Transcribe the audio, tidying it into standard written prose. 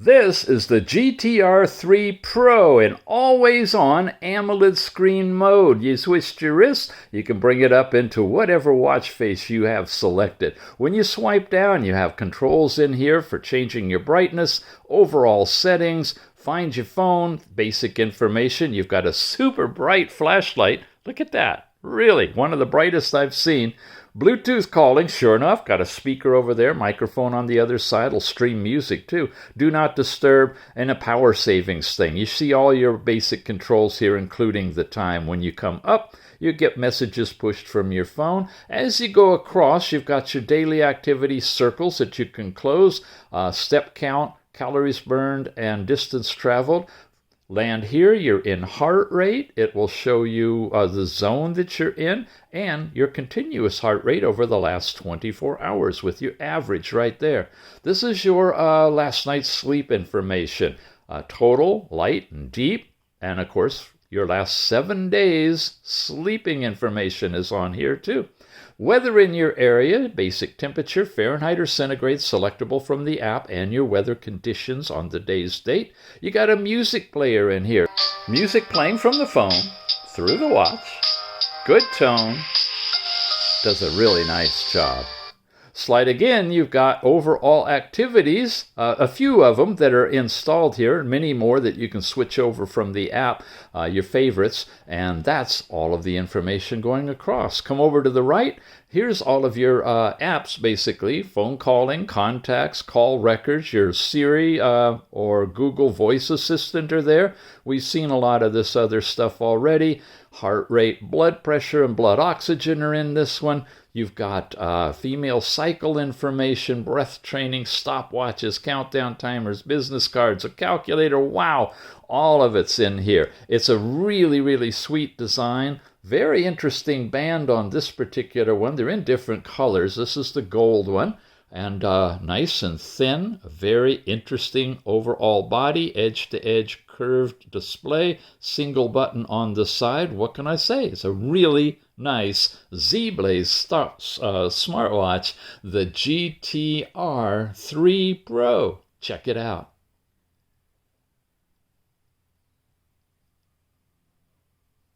This is the GTR 3 Pro in always-on AMOLED screen mode. You twist your wrist, you can bring it up into whatever watch face you have selected. When you swipe down, you have controls in here for changing your brightness, overall settings, find your phone, basic information. You've got a super bright flashlight. Look at that. Really, one of the brightest I've seen. Bluetooth calling, sure enough, got a speaker over there, microphone on the other side, will stream music too. Do not disturb, and a power savings thing. You see all your basic controls here, including the time. When you come up, you get messages pushed from your phone. As you go across, you've got your daily activity circles that you can close, step count, calories burned, and distance traveled. Land here, you're in heart rate. It will show you the zone that you're in and your continuous heart rate over the last 24 hours with your average right there. This is your last night's sleep information. Total, light, and deep. And of course, your last 7 days sleeping information is on here too. Weather in your area, basic temperature, Fahrenheit or centigrade, selectable from the app, and your weather conditions on the day's date. You got a music player in here. Music playing from the phone, through the watch. Good tone. Does a really nice job. Slide again, you've got overall activities, a few of them that are installed here, many more that you can switch over from the app, your favorites, and that's all of the information going across. Come over to the right, here's all of your apps basically, phone calling, contacts, call records, your Siri or Google Voice Assistant are there. We've seen a lot of this other stuff already. Heart rate, blood pressure, and blood oxygen are in this one. You've got female cycle information, breath training, stopwatches, countdown timers, business cards, a calculator. Wow, all of it's in here. It's a really, really sweet design. Very interesting band on this particular one. They're in different colors. This is the gold one. And nice and thin, very interesting overall body, edge-to-edge curved display, single button on the side. What can I say? It's a really nice ZEBLAZE smartwatch, the GTR 3 Pro. Check it out.